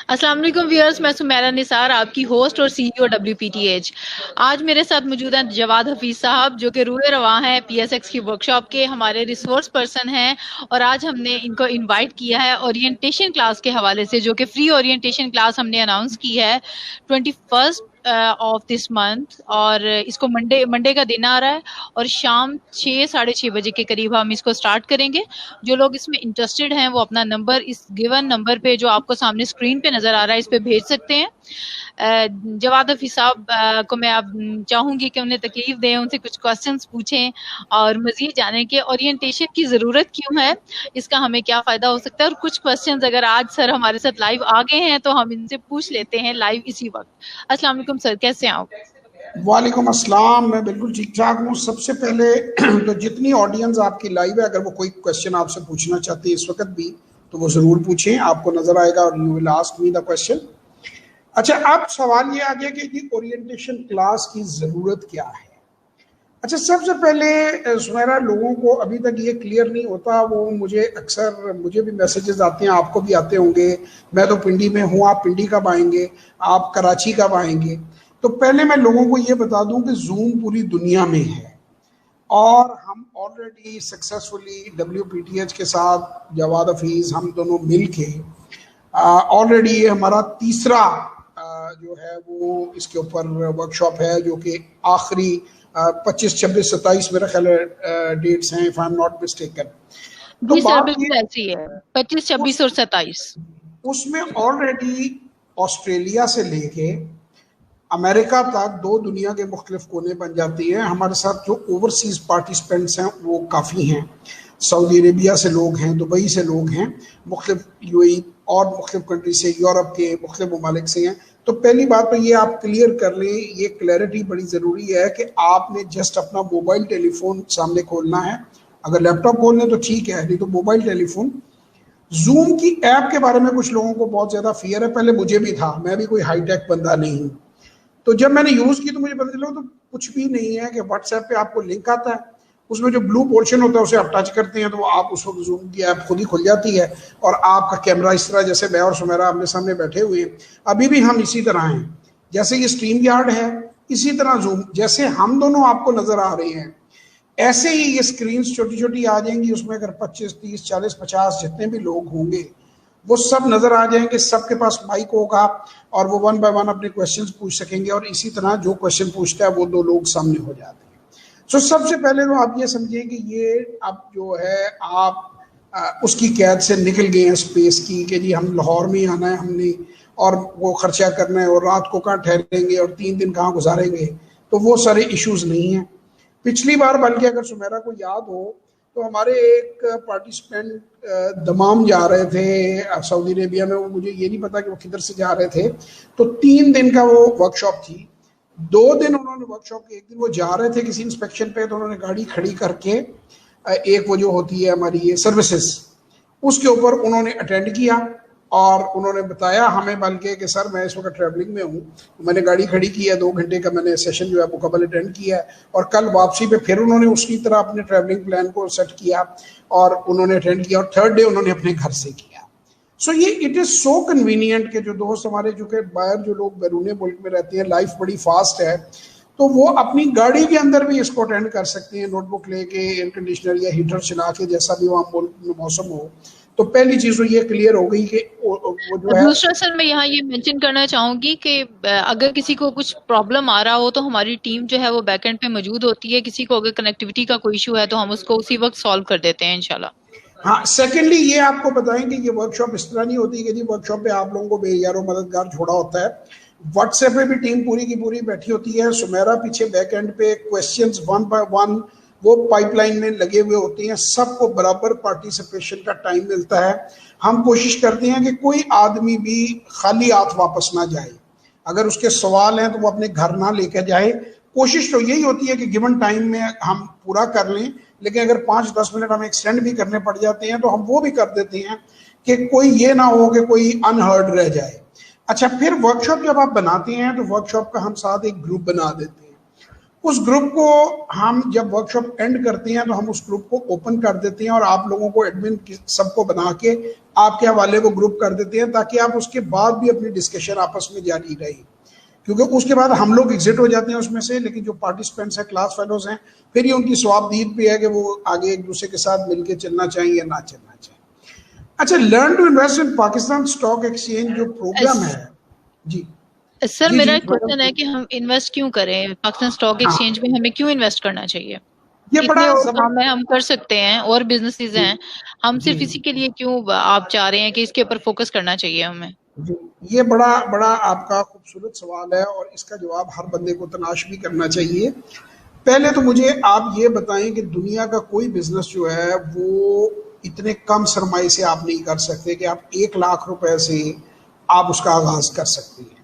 अस्सलाम वालेकुम व्यूअर्स, मैं सुमेरा निसार आपकी होस्ट और सीईओ WPTH। आज मेरे साथ मौजूद हैं जवाद हफीज साहब, जो कि रूए रवा हैं PSX की वर्कशॉप के हमारे रिसोर्स पर्सन हैं। और आज हमने इनको इनवाइट किया है ओरिएंटेशन क्लास के हवाले से, जो कि फ्री ओरिएंटेशन क्लास हमने अनाउंस की है 21 ऑफ दिस मंथ। और इसको मंडे का दिन आ रहा है और शाम 6 साढ़े 6 बजे के करीब हम इसको स्टार्ट करेंगे। जो लोग इसमें इंटरेस्टेड हैं वो अपना नंबर इस गिवन नंबर पे जो आपको सामने स्क्रीन पे नजर आ रहा है इस पे भेज सकते हैं। जवाद हफीज साहब को मैं अब चाहूंगी कि उन्हें तकलीफ दें, उनसे कुछ क्वेश्चंस पूछें और मजीद जानें कि ओरिएंटेशन की जरूरत क्यों है, इसका हमें क्या फायदा हो सकता है। और कुछ क्वेश्चंस अगर आज सर हमारे साथ लाइव आ गए हैं तो हम इनसे पूछ लेते हैं लाइव इसी वक्त। अस्सलाम वालेकुम सर, कैसे हैं आप? वालेकुम अस्सलाम, मैं बिल्कुल ठीक ठाक हूँ। सबसे पहले तो जितनी ऑडियंस आपकी लाइव है, अगर वो कोई क्वेश्चन आपसे पूछना चाहती है इस वक्त भी, तो वो जरूर पूछें, आपको नजर आएगा और you will ask me the question. अच्छा, अब सवाल ये आ गया कि ओरिएंटेशन क्लास की जरूरत क्या है। अच्छा, सबसे पहले सुमेरा, लोगों को अभी तक ये क्लियर नहीं होता। वो मुझे भी मैसेजेस आते हैं, आपको भी आते होंगे। मैं तो पिंडी में हूँ, आप पिंडी कब आएंगे, आप कराची कब आएंगे। तो पहले मैं लोगों को ये बता दूं कि जूम पूरी दुनिया में है और हम ऑलरेडी सक्सेसफुली WPTH के साथ जवाद हफीज हम दोनों मिल के ऑलरेडी ये हमारा तीसरा जो है वो इसके ऊपर वर्कशॉप है, जो कि आखिरी 25, 26, 27 मेरा ख्याल डेट्स हैं, if I am not mistaken. तो बात ये ऐसी है 25, 26 और 27। उसमें ऑलरेडी ऑस्ट्रेलिया से लेके अमेरिका तक दो दुनिया के मुख्तलिफ कोने बन जाती हैं। हमारे साथ जो ओवरसीज पार्टिसिपेंट्स हैं वो काफ़ी हैं। सऊदी अरेबिया से लोग हैं, दुबई से लोग हैं, मुख्तलिफ UAE और मुख्तलिफ कंट्री से, यूरोप के मुख्तलिफ ममालिक से हैं। तो पहली बात तो ये आप क्लियर कर लें, ये क्लैरिटी बड़ी ज़रूरी है कि आपने जस्ट अपना मोबाइल टेलीफोन सामने खोलना है। अगर लैपटॉप खोल लें तो ठीक है, नहीं तो मोबाइल टेलीफोन। जूम की ऐप के बारे में कुछ लोगों को बहुत ज़्यादा फियर है, पहले मुझे भी था, मैं भी कोई हाईटेक बंदा नहीं हूँ। तो जब मैंने यूज़ की तो मुझे पता चला तो कुछ भी नहीं है कि व्हाट्सएप पे आपको लिंक आता है, उसमें जो ब्लू पोर्शन होता है उसे आप टच करते हैं तो आप उस वक्त जूम की ऐप खुद ही खुल जाती है और आपका कैमरा इस तरह, जैसे मैं और सुमेरा आमने सामने बैठे हुए हैं, अभी भी हम इसी तरह हैं, जैसे ये स्ट्रीम यार्ड है इसी तरह जूम, जैसे हम दोनों आपको नजर आ रहे हैं ऐसे ही ये स्क्रीन छोटी छोटी आ जाएंगी। उसमें अगर 25, 30, 40, 50 जितने भी लोग होंगे वो सब नजर आ जाएंगे, सबके पास माइक होगा और वो वन बाय वन अपने क्वेश्चंस पूछ सकेंगे और इसी तरह जो क्वेश्चन पूछता है वो दो लोग सामने हो जाते हैं। सो सबसे पहले तो आप ये समझिए कि ये अब जो है आप उसकी कैद से निकल गए हैं स्पेस की, कि जी हम लाहौर में आना है हमने और वो खर्चा करना है और रात को कहाँ ठहरेंगे और 3 दिन कहाँ गुजारेंगे, तो वो सारे इश्यूज नहीं हैं। पिछली बार बल्कि अगर सुमेरा को याद हो तो हमारे एक पार्टिसिपेंट दमाम जा रहे थे सऊदी अरेबिया में, वो मुझे ये नहीं पता कि वो किधर से जा रहे थे। तो 3 दिन का वो वर्कशॉप थी, 2 दिन उन्होंने वर्कशॉप के, एक दिन वो जा रहे थे किसी इंस्पेक्शन पे तो उन्होंने गाड़ी खड़ी करके एक वो जो होती है हमारी ये सर्विसेज, उसके ऊपर उन्होंने अटेंड किया और उन्होंने बताया हमें बल्कि कि सर मैं इस वक्त ट्रैवलिंग में हूँ, मैंने गाड़ी खड़ी की है, 2 घंटे का मैंने सेशन जो है मुकम्मल अटेंड किया है और कल वापसी पे फिर उन्होंने उसी तरह अपने ट्रैवलिंग प्लान को सेट किया और उन्होंने अटेंड किया और 3rd डे उन्होंने अपने घर से किया। सो ये इट इज़ सो कन्वीनियंट कि जो दोस्त हमारे जो कि बाहर जो लोग बैरून मुल्क में रहते हैं, लाइफ बड़ी फास्ट है, तो वो अपनी गाड़ी के अंदर भी इसको अटेंड कर सकते हैं, नोटबुक लेके, एयर कंडीशनर या हीटर चला के, जैसा भी वहाँ मुल्क में मौसम हो। तो पहली चीज तो ये क्लियर हो गई कि वो जो है। दूसरा सर मैं यहाँ ये मेंशन करना चाहूंगी कि अगर किसी को कुछ प्रॉब्लम आ रहा हो तो हमारी टीम जो है वो बैकएंड पे मौजूद होती है। किसी को अगर कनेक्टिविटी का कोई इशू है तो हम उसको उसी वक्त सॉल्व कर देते हैं इंशाल्लाह। हाँ, सेकेंडली ये आपको बताएं कि ये वर्कशॉप इस तरह नहीं होती कि जी वर्कशॉप पे आप लोगों को बेयारो मददगार छोड़ा होता है। व्हाट्सएप पे भी टीम पूरी की पूरी बैठी होती है। सुमेरा पीछे बैकएंड पे क्वेश्चंस 1 बाय 1 वो पाइपलाइन में लगे हुए होते हैं, सबको बराबर पार्टिसिपेशन का टाइम मिलता है। हम कोशिश करते हैं कि कोई आदमी भी खाली हाथ वापस ना जाए, अगर उसके सवाल हैं तो वो अपने घर ना लेकर जाए। कोशिश तो यही होती है कि गिवन टाइम में हम पूरा कर लें, लेकिन अगर 5-10 मिनट हमें एक्सटेंड भी करने पड़ जाते हैं तो हम वो भी कर देते हैं कि कोई ये ना हो कि कोई अनहर्ड रह जाए। अच्छा, फिर वर्कशॉप जब आप बनाते हैं तो वर्कशॉप का हम साथ एक ग्रुप बना देते हैं उस ग्रुप को हम जब वर्कशॉप एंड करते हैं तो हम उस ग्रुप को ओपन कर देते हैं और आप लोगों को एडमिन सबको बना के आपके हवाले वो ग्रुप कर देते हैं, ताकि आप उसके बाद भी अपनी डिस्कशन आपस में जारी रही, क्योंकि उसके बाद हम लोग एग्जिट हो जाते हैं उसमें से, लेकिन जो पार्टिसिपेंट्स हैं, क्लास फेलोज हैं, फिर ये उनकी स्वाबदीद भी है कि वो आगे एक दूसरे के साथ मिलकर चलना चाहिए या ना चलना चाहिए। अच्छा, learn to invest in Pakistan stock exchange जो प्रोग्राम है जी सर, जी मेरा जी एक क्वेश्चन है कि हम इन्वेस्ट क्यों करें पाकिस्तान स्टॉक एक्सचेंज में, हमें क्यों इन्वेस्ट करना चाहिए? ये बड़ा इतने और जबर काम है, हम कर सकते हैं और बिजनेसेस हैं, हम जी सिर्फ इसी के लिए क्यों आप चाह रहे हैं कि इसके ऊपर फोकस करना चाहिए हमें? जी, ये बड़ा बड़ा आपका खूबसूरत सवाल है और इसका जवाब हर बंदे को तलाश भी करना चाहिए। पहले तो मुझे आप ये बताएं कि दुनिया का कोई बिजनेस जो है वो इतने कम सरमाए से आप नहीं कर सकते कि आप 1 लाख रुपए से आप उसका आगाज कर सकते हैं।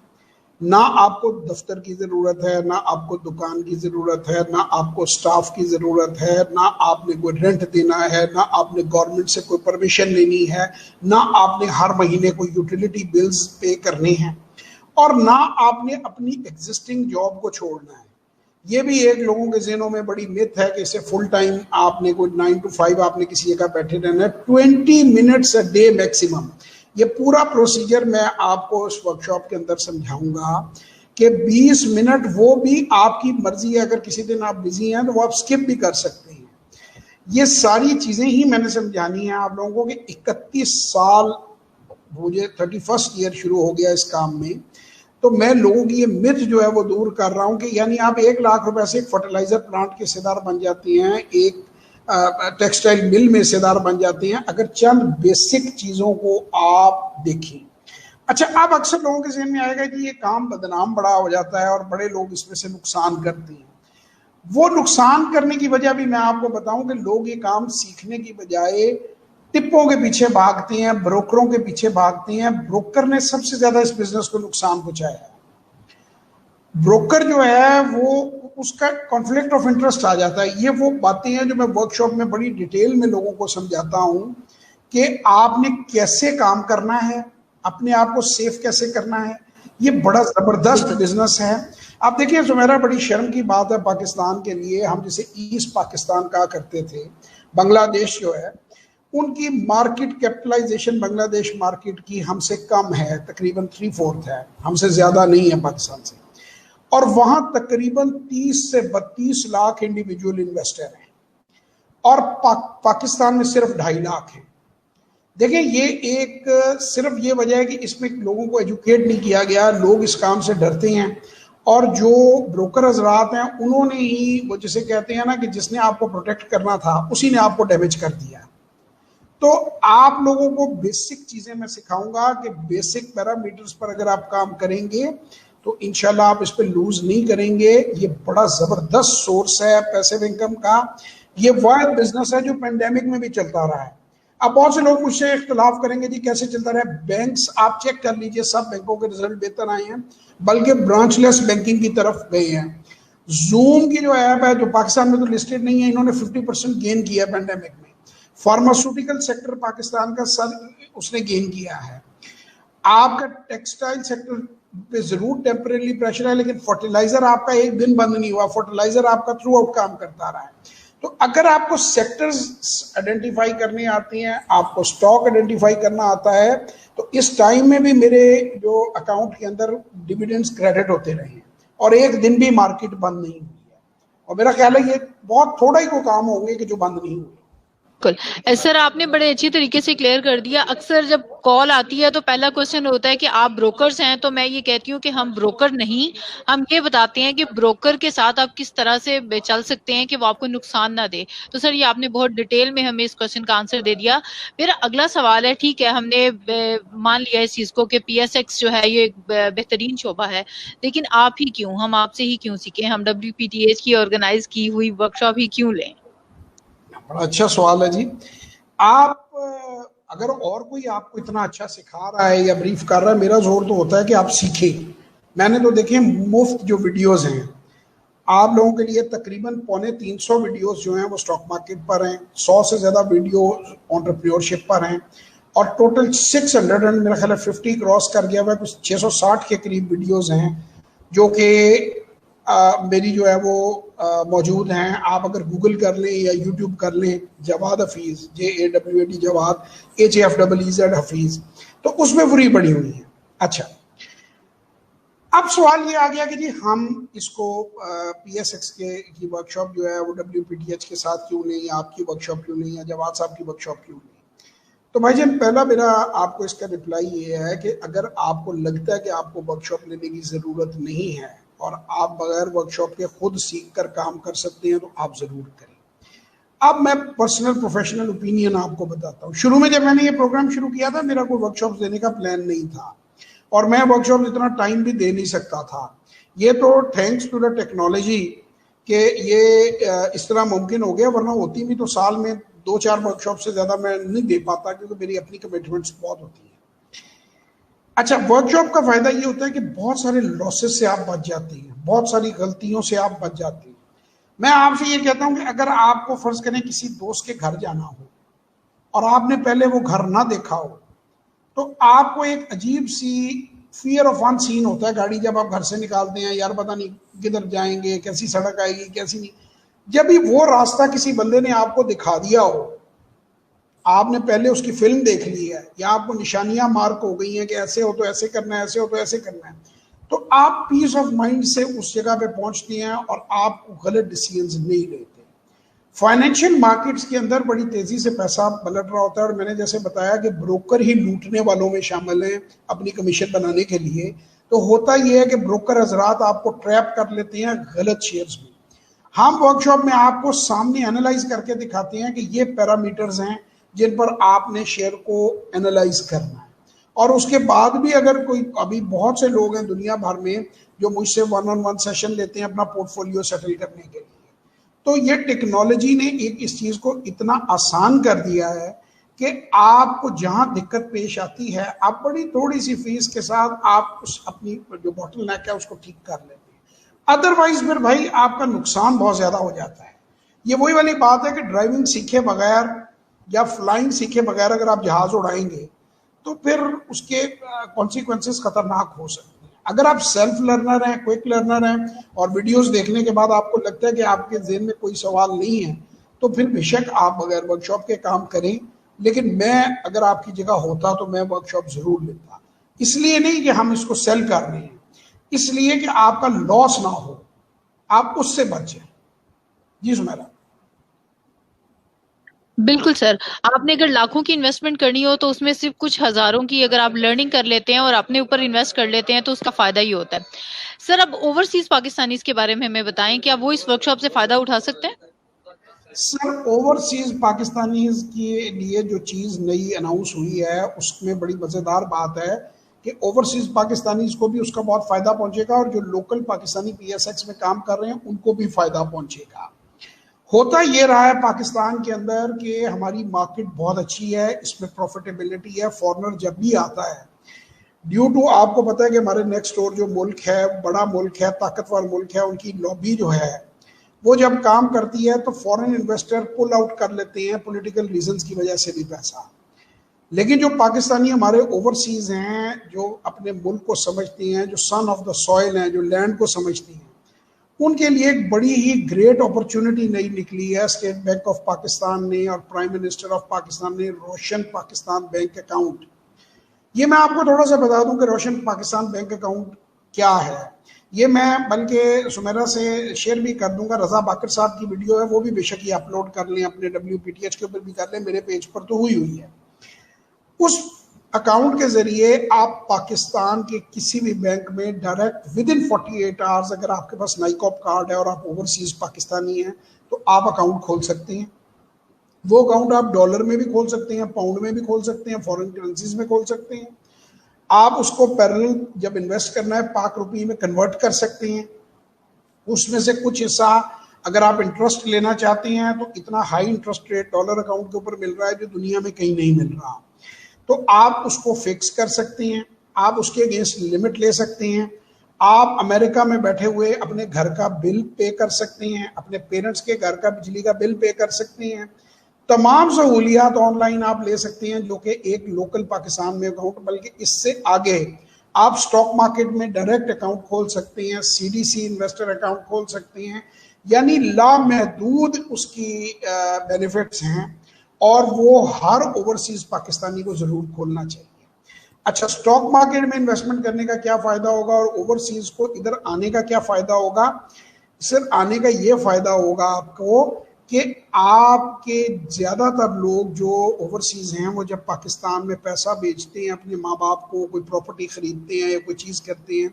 ना आपको दफ्तर की ज़रूरत है, ना आपको दुकान की ज़रूरत है, ना आपको स्टाफ की ज़रूरत है, ना आपने कोई रेंट देना है, ना आपने गवर्नमेंट से कोई परमिशन लेनी है, ना आपने हर महीने कोई यूटिलिटी बिल्स पे करने हैं, और ना आपने अपनी एग्जिस्टिंग जॉब को छोड़ना है। ये भी एक लोगों के ज़हनों में बड़ी मिथ है कि इसे फुल टाइम आपने कोई 9 to 5 आपने किसी जगह बैठे रहना है। 20 मिनट्स अ डे मैक्सिमम, ये पूरा प्रोसीजर मैं आपको इस वर्कशॉप के अंदर समझाऊंगा कि 20 मिनट वो भी आपकी मर्जी है, अगर किसी दिन आप बिजी हैं तो वो आप स्किप भी कर सकते हैं। ये सारी चीज़ें ही मैंने समझानी है आप लोगों को कि 31 साल, मुझे 31st ईयर शुरू हो गया इस काम में, तो मैं लोगों की ये मिथ जो है वो दूर कर रहा हूँ कि यानी आप 1 लाख रुपए से एक फर्टिलाइजर प्लांट के हिस्सेदार बन जाती हैं, एक टेक्सटाइल मिल में हिस्सेदार बन जाती हैं, अगर चंद बेसिक चीज़ों को आप देखें। अच्छा, अब अक्सर लोगों के ज़हन में आएगा कि ये काम बदनाम बड़ा हो जाता है और बड़े लोग इसमें से नुकसान करते हैं। वो नुकसान करने की वजह भी मैं आपको बताऊं कि लोग ये काम सीखने की बजाय टिप्पों के पीछे भागते हैं, ब्रोकरों के पीछे भागते हैं। ब्रोकर ने सबसे ज्यादा इस बिजनेस को नुकसान पहुंचाया है। ब्रोकर जो है वो उसका कॉन्फ्लिक्ट ऑफ इंटरेस्ट आ जाता है। ये वो बातें हैं जो मैं वर्कशॉप में बड़ी डिटेल में लोगों को समझाता हूं कि आपने कैसे काम करना है, अपने आप को सेफ कैसे करना है। ये बड़ा जबरदस्त बिजनेस है। आप देखिए सुमेरा, बड़ी शर्म की बात है पाकिस्तान के लिए, हम जिसे ईस्ट पाकिस्तान कहा करते थे, बांग्लादेश जो है उनकी मार्केट कैपिटलाइजेशन बांग्लादेश मार्केट की हमसे कम है, तकरीबन 3/4 है, हमसे ज्यादा नहीं है पाकिस्तान से। और वहां तकरीबन 30 से 32 लाख इंडिविजुअल इन्वेस्टर हैं और पाकिस्तान में सिर्फ 2.5 लाख हैं। देखिए, ये एक सिर्फ ये वजह है कि इसमें लोगों को एजुकेट नहीं किया गया, लोग इस काम से डरते हैं, और जो ब्रोकर हजरात हैं उन्होंने ही, वो जिसे कहते हैं ना कि जिसने आपको प्रोटेक्ट करना था उसी ने आपको डैमेज कर दिया। तो आप लोगों को बेसिक चीजें मैं सिखाऊंगा कि बेसिक पैरामीटर्स पर अगर आप काम करेंगे तो इंशाल्लाह आप इस पर लूज नहीं करेंगे। ये बड़ा जबरदस्त सोर्स है पैसिव इनकम का। ये वाइड बिजनेस है जो पेंडेमिक में भी चलता रहा है। अब बहुत से लोग मुझसे इख्तलाफ करेंगे जी कैसे चलता रहा है। बैंक्स आप चेक कर लीजिए, सब बैंकों के रिजल्ट बेहतर आए हैं, बल्कि ब्रांचलेस बैंकिंग की तरफ गए हैं। जूम की जो ऐप है, जो पाकिस्तान में तो लिस्टेड नहीं है, इन्होंने 50% गेन किया पेंडेमिक में। फार्मास्यूटिकल सेक्टर पाकिस्तान का उसने गेन किया है। आपका टेक्सटाइल सेक्टर पे जरूर टेम्परेरी प्रेशर है, लेकिन फर्टिलाइजर आपका एक दिन बंद नहीं हुआ, फर्टिलाइजर आपका थ्रू आउट काम करता रहा है। तो अगर आपको सेक्टर्स आइडेंटिफाई करनी आती हैं, आपको स्टॉक आइडेंटिफाई करना आता है, तो इस टाइम में भी मेरे जो अकाउंट के अंदर डिविडेंड्स क्रेडिट होते रहे हैं और एक दिन भी मार्केट बंद नहीं हुई है। और मेरा ख्याल है ये बहुत थोड़ा ही को काम होंगे कि जो बंद नहीं हुए। बिल्कुल सर, आपने बड़े अच्छी तरीके से क्लियर कर दिया। अक्सर जब कॉल आती है तो पहला क्वेश्चन होता है कि आप ब्रोकर्स हैं, तो मैं ये कहती हूँ कि हम ब्रोकर नहीं, हम ये बताते हैं कि ब्रोकर के साथ आप किस तरह से चल सकते हैं कि वो आपको नुकसान ना दे। तो सर ये आपने बहुत डिटेल में हमें इस क्वेश्चन का आंसर दे दिया। मेरा अगला सवाल है, ठीक है हमने मान लिया इस चीज को कि PSX जो है ये बेहतरीन शोबा है, लेकिन आप ही क्यों, हम आपसे ही क्यों सीखें, हम WPTH की ऑर्गेनाइज की हुई वर्कशॉप ही क्यों लें? बड़ा अच्छा सवाल है जी। आप अगर और कोई आपको इतना अच्छा सिखा रहा है या ब्रीफ कर रहा है, मेरा जोर तो होता है कि आप सीखें। मैंने तो देखे मुफ्त जो वीडियोस हैं आप लोगों के लिए, तकरीबन 350 वीडियोस जो हैं वो स्टॉक मार्केट पर हैं, 100 से ज़्यादा वीडियो एंटरप्रेन्योरशिप पर हैं, और टोटल 600 मेरा ख्याल है 50 क्रॉस कर गया हुआ है, कुछ 660 के करीब वीडियोस हैं जो कि मेरी जो है वो मौजूद हैं। आप अगर गूगल कर लें या यूट्यूब कर लें जवाद हफीज़, JAWAD जवाद, HAFEEZ हफीज़, तो उसमें पूरी बनी हुई है। अच्छा, अब सवाल ये आ गया कि जी हम इसको PSX की वर्कशॉप जो है वो WPTH के साथ क्यों नहीं, आपकी वर्कशॉप क्यों नहीं, या जवाद साहब की वर्कशॉप क्यों नहीं। तो भाईजान पहला मेरा आपको इसका रिप्लाई ये है कि अगर आपको लगता है कि आपको वर्कशॉप लेने की ज़रूरत नहीं है और आप बगैर वर्कशॉप के खुद सीख कर काम कर सकते हैं तो आप ज़रूर करें। अब मैं पर्सनल प्रोफेशनल ओपिनियन आपको बताता हूँ। शुरू में जब मैंने ये प्रोग्राम शुरू किया था मेरा कोई वर्कशॉप देने का प्लान नहीं था और मैं वर्कशॉप इतना टाइम भी दे नहीं सकता था। ये तो थैंक्स टू द टेक्नोलॉजी कि ये इस तरह मुमकिन हो गया, वरना होती भी तो साल में 2-4 वर्कशॉप से ज़्यादा मैं नहीं दे पाता क्योंकि मेरी अपनी कमिटमेंट्स बहुत होती हैं। अच्छा, वर्कशॉप का फ़ायदा ये होता है कि बहुत सारे लॉसेस से आप बच जाते हैं, बहुत सारी गलतियों से आप बच जाते हैं। मैं आपसे ये कहता हूँ कि अगर आपको फ़र्ज़ करें किसी दोस्त के घर जाना हो और आपने पहले वो घर ना देखा हो तो आपको एक अजीब सी फियर ऑफ अनसीन होता है। गाड़ी जब आप घर से निकालते हैं, यार पता नहीं किधर जाएंगे, कैसी सड़क आएगी, कैसी नहीं। जब भी वो रास्ता किसी बंदे ने आपको दिखा दिया हो, आपने पहले उसकी फिल्म देख ली है या आपको निशानियां मार्क हो गई हैं कि ऐसे हो तो ऐसे करना है, ऐसे हो तो ऐसे करना है, तो आप पीस ऑफ माइंड से उस जगह पे पहुंचते हैं और आप गलत डिसीजंस नहीं लेते। फाइनेंशियल मार्केट्स के अंदर बड़ी तेजी से पैसा पलट रहा होता है और मैंने जैसे बताया कि ब्रोकर ही लूटने वालों में शामिल हैं अपनी कमीशन बनाने के लिए। तो होता यह है कि ब्रोकर हजरात आपको ट्रैप कर लेते हैं गलत शेयर्स में। हम वर्कशॉप में आपको सामने एनालाइज करके दिखाते हैं कि ये पैरामीटर्स हैं जिन पर आपने शेयर को एनालाइज करना है। और उसके बाद भी अगर कोई, अभी बहुत से लोग हैं दुनिया भर में जो मुझसे 1-on-1 सेशन लेते हैं अपना पोर्टफोलियो सेटल करने के लिए। तो ये टेक्नोलॉजी ने एक इस चीज़ को इतना आसान कर दिया है कि आपको जहां दिक्कत पेश आती है आप बड़ी थोड़ी सी फीस के साथ आप उस अपनी जो बॉटल नेक है उसको ठीक कर लेते हैं। अदरवाइज फिर भाई आपका नुकसान बहुत ज़्यादा हो जाता है। ये वही वाली बात है कि ड्राइविंग सीखे बगैर या फ्लाइंग सीखे बगैर अगर आप जहाज़ उड़ाएंगे तो फिर उसके कॉन्सिक्वेंसेस खतरनाक हो सकते हैं। अगर आप सेल्फ लर्नर हैं, क्विक लर्नर हैं और वीडियोस देखने के बाद आपको लगता है कि आपके ज़हन में कोई सवाल नहीं है तो फिर बेशक आप बगैर वर्कशॉप के काम करें। लेकिन मैं अगर आपकी जगह होता तो मैं वर्कशॉप ज़रूर लेता। इसलिए नहीं कि हम इसको सेल कर रहे हैं, इसलिए कि आपका लॉस ना हो, आप उससे बचें। जी सुमेरा। बिल्कुल सर, आपने अगर लाखों की इन्वेस्टमेंट करनी हो तो उसमें सिर्फ कुछ हजारों की अगर आप लर्निंग कर लेते हैं और अपने ऊपर इन्वेस्ट कर लेते हैं तो उसका फायदा ही होता है। सर, अब ओवरसीज पाकिस्तानीज के बारे में हमें बताएं, क्या वो इस वर्कशॉप से फायदा उठा सकते हैं? सर, ओवरसीज पाकिस्तानीज के लिए जो चीज़ नई अनाउंस हुई है उसमें बड़ी मज़ेदार बात है कि ओवरसीज पाकिस्तानीज को भी उसका बहुत फ़ायदा पहुंचेगा और जो लोकल पाकिस्तानी PSX में काम कर रहे हैं उनको भी फ़ायदा पहुंचेगा। होता ये रहा है पाकिस्तान के अंदर कि हमारी मार्केट बहुत अच्छी है, इसमें प्रॉफिटेबिलिटी है। फॉरेनर जब भी आता है, ड्यू टू आपको पता है कि हमारे नेक्स्ट डोर जो मुल्क है, बड़ा मुल्क है, ताकतवर मुल्क है, उनकी लॉबी जो है वो जब काम करती है तो फॉरेन इन्वेस्टर पुल आउट कर लेते हैं पॉलिटिकल रीजंस की वजह से भी पैसा। लेकिन जो पाकिस्तानी हमारे ओवरसीज हैं, जो अपने मुल्क को समझते हैं, जो सन ऑफ द सॉइल हैं, जो लैंड को समझती हैं, उनके लिए एक बड़ी ही ग्रेट अपॉर्चुनिटी नई निकली है। स्टेट बैंक ऑफ पाकिस्तान ने और प्राइम मिनिस्टर ऑफ पाकिस्तान ने रोशन पाकिस्तान बैंक अकाउंट, ये मैं आपको थोड़ा सा बता दूं कि रोशन पाकिस्तान बैंक अकाउंट क्या है। ये मैं बल्कि सुमेरा से शेयर भी कर दूंगा, रजा बाकर साहब की वीडियो है, वो भी बेशक ही अपलोड कर लें, अपने WPTH के ऊपर भी कर लें, मेरे पेज पर तो हुई है। उस अकाउंट के जरिए आप पाकिस्तान के किसी भी बैंक में डायरेक्ट विद इन 48 आवर्स, अगर आपके पास नाइकॉप कार्ड है और आप ओवरसीज पाकिस्तानी हैं तो आप अकाउंट खोल सकते हैं। वो अकाउंट आप डॉलर में भी खोल सकते हैं, पाउंड में भी खोल सकते हैं, फॉरेन करेंसीज में खोल सकते हैं। आप उसको पैरेलल जब इन्वेस्ट करना है पाक रुपये में कन्वर्ट कर सकते हैं। उसमें से कुछ हिस्सा अगर आप इंटरेस्ट लेना चाहते हैं तो इतना high interest rate dollar account के ऊपर मिल रहा है जो दुनिया में कहीं नहीं मिल रहा, तो आप उसको फिक्स कर सकते हैं। आप उसके अगेंस्ट लिमिट ले सकते हैं। आप अमेरिका में बैठे हुए अपने घर का बिल पे कर सकते हैं, अपने पेरेंट्स के घर का बिजली का बिल पे कर सकते हैं। तमाम सहूलियात ऑनलाइन आप ले सकते हैं जो कि एक लोकल पाकिस्तान में अकाउंट, बल्कि इससे आगे आप स्टॉक मार्केट में डायरेक्ट अकाउंट खोल सकते हैं, सीडीसी इन्वेस्टर अकाउंट खोल सकते हैं, यानी लामहदूद उसकी बेनिफिट्स हैं और वो हर ओवरसीज पाकिस्तानी को जरूर खोलना चाहिए। अच्छा, स्टॉक मार्केट में इन्वेस्टमेंट करने का क्या फायदा होगा और ओवरसीज को इधर आने का क्या फायदा होगा? सिर्फ आने का ये फायदा होगा आपको कि आपके ज्यादातर लोग जो ओवरसीज हैं वो जब पाकिस्तान में पैसा बेचते हैं अपने माँ बाप को, कोई प्रॉपर्टी खरीदते हैं या कोई चीज करते हैं,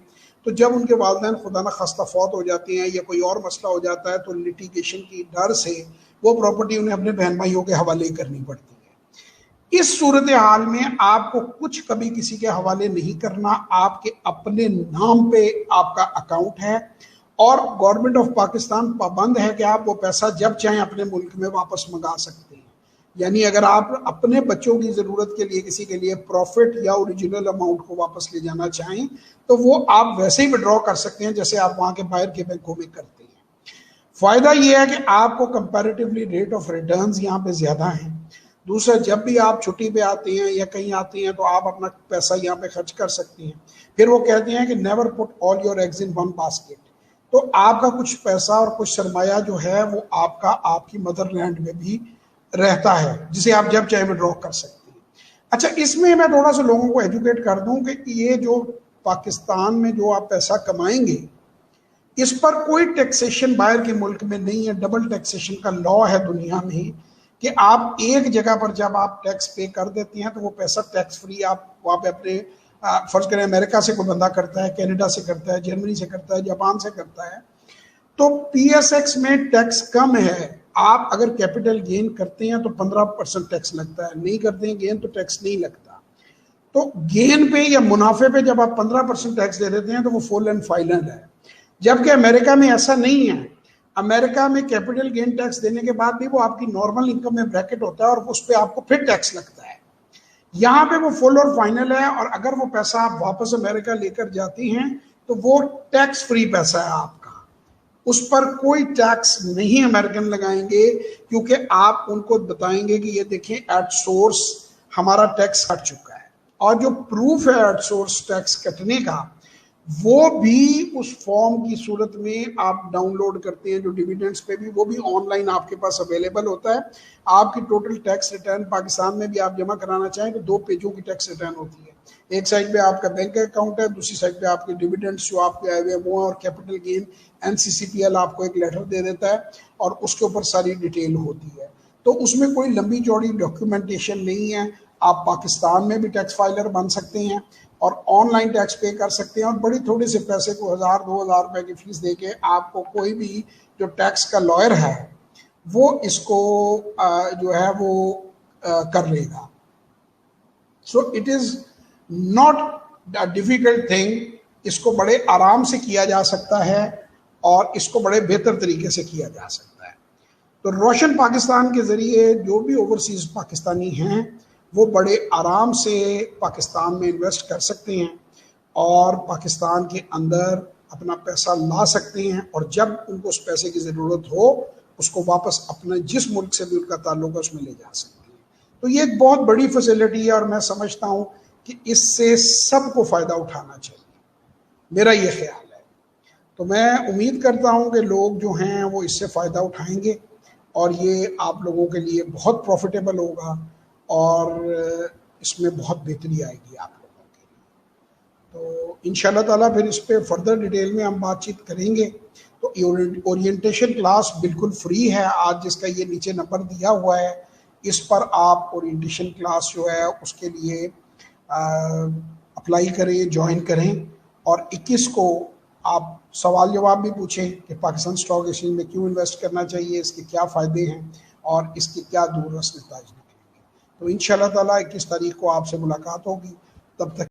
तो जब उनके वालिदैन खुदा न खास्ता फौत हो जाते हैं या कोई और मसला हो जाता है तो लिटिगेशन की डर से वो प्रॉपर्टी उन्हें अपने बहन भाइयों के हवाले करनी पड़ती है। इस सूरत हाल में आपको कुछ कभी किसी के हवाले नहीं करना, आपके अपने नाम पे आपका अकाउंट है और गवर्नमेंट ऑफ पाकिस्तान पाबंद है कि आप वो पैसा जब चाहें अपने मुल्क में वापस मंगा सकते हैं। यानी अगर आप अपने बच्चों की ज़रूरत के लिए किसी के लिए प्रॉफिट या ओरिजिनल अमाउंट को वापस ले जाना चाहें तो वो आप वैसे ही विड्रॉ कर सकते हैं जैसे आप वहाँ के बाहर के बैंकों में करते हैं। फ़ायदा ये है कि आपको कंपैरेटिवली रेट ऑफ रिटर्न्स यहाँ पे ज़्यादा हैं। दूसरा, जब भी आप छुट्टी पे आते हैं या कहीं आते हैं तो आप अपना पैसा यहाँ पे खर्च कर सकते हैं। फिर वो कहते हैं कि never put all your eggs in one basket, तो आपका कुछ पैसा और कुछ सरमाया जो है वो आपका आपकी मदरलैंड में भी रहता है जिसे आप जब चाहे विड्रॉ कर सकते हैं। अच्छा, इसमें मैं थोड़ा सा लोगों को एजुकेट कर दूं कि ये जो पाकिस्तान में जो आप पैसा कमाएंगे इस पर कोई टैक्सेशन बाहर के मुल्क में नहीं है। डबल टैक्सेशन का लॉ है दुनिया में कि आप एक जगह पर जब आप टैक्स पे कर देते हैं तो वो पैसा टैक्स फ्री आप वहाँ पे अपने फर्ज करें अमेरिका से कोई बंदा करता है, कनाडा से करता है, जर्मनी से करता है, जापान से करता है, तो पीएसएक्स में टैक्स कम है। आप अगर कैपिटल गेन करते हैं तो 15% टैक्स लगता है, नहीं करते हैं गेन तो टैक्स नहीं लगता। तो गेन पे या मुनाफे पे जब आप 15% टैक्स दे देते हैं तो वो फुल एंड फाइनल है, जबकि अमेरिका में ऐसा नहीं है। अमेरिका में कैपिटल गेन टैक्स देने के बाद भी वो आपकी नॉर्मल इनकम में ब्रैकेट होता है और उस पर आपको फिर टैक्स लगता है। यहाँ पे वो फुल और फाइनल है और अगर वो पैसा आप वापस अमेरिका लेकर जाती हैं तो वो टैक्स फ्री पैसा है आपका, उस पर कोई टैक्स नहीं अमेरिकन लगाएंगे क्योंकि आप उनको बताएंगे कि ये देखें एट सोर्स हमारा टैक्स कट चुका है। और जो प्रूफ है एट सोर्स टैक्स कटने का वो भी उस फॉर्म की सूरत में आप डाउनलोड करते हैं जो डिविडेंड्स पे भी, वो भी ऑनलाइन आपके पास अवेलेबल होता है। आपकी टोटल टैक्स रिटर्न पाकिस्तान में भी आप जमा कराना चाहें तो 2 पेजों की टैक्स रिटर्न होती है। एक साइड पे आपका बैंक अकाउंट है, दूसरी साइड पे आपके डिविडेंड्स जो आपके आए हुए हैं वो, और कैपिटल गेन NCCPL आपको एक लेटर दे देता है और उसके ऊपर सारी डिटेल होती है। तो उसमें कोई लंबी चौड़ी डॉक्यूमेंटेशन नहीं है। आप पाकिस्तान में भी टैक्स फाइलर बन सकते हैं और ऑनलाइन टैक्स पे कर सकते हैं और बड़ी थोड़े से पैसे को 1000-2000 रुपए की फीस देके आपको कोई भी जो टैक्स का लॉयर है वो इसको जो है वो कर लेगा। So it is not a difficult thing, इसको बड़े आराम से किया जा सकता है और इसको बड़े बेहतर तरीके से किया जा सकता है। तो रोशन पाकिस्तान के जरिए जो भी ओवरसीज पाकिस्तानी हैं वो बड़े आराम से पाकिस्तान में इन्वेस्ट कर सकते हैं और पाकिस्तान के अंदर अपना पैसा ला सकते हैं और जब उनको उस पैसे की ज़रूरत हो उसको वापस अपने जिस मुल्क से भी उनका ताल्लुक है उसमें ले जा सकते हैं। तो ये एक बहुत बड़ी फैसिलिटी है और मैं समझता हूँ कि इससे सबको फ़ायदा उठाना चाहिए, मेरा ये ख्याल है। तो मैं उम्मीद करता हूँ कि लोग जो हैं वो इससे फ़ायदा उठाएंगे और ये आप लोगों के लिए बहुत प्रॉफिटेबल होगा और इसमें बहुत बेहतरी आएगी आप लोगों के लिए। तो इंशाल्लाह ताला फिर इस पर फर्दर डिटेल में हम बातचीत करेंगे। तो ओरिएंटेशन क्लास बिल्कुल फ्री है आज, जिसका ये नीचे नंबर दिया हुआ है, इस पर आप ओरिएंटेशन क्लास जो है उसके लिए अप्लाई करें, ज्वाइन करें और 21 को आप सवाल जवाब भी पूछें कि पाकिस्तान स्टॉक एक्सचेंज में क्यों इन्वेस्ट करना चाहिए, इसके क्या फ़ायदे हैं और इसके क्या दूर रस नतीजे निकलेंगे। तो इंशाल्लाह ताला 21 तारीख को आपसे मुलाकात होगी। तब तक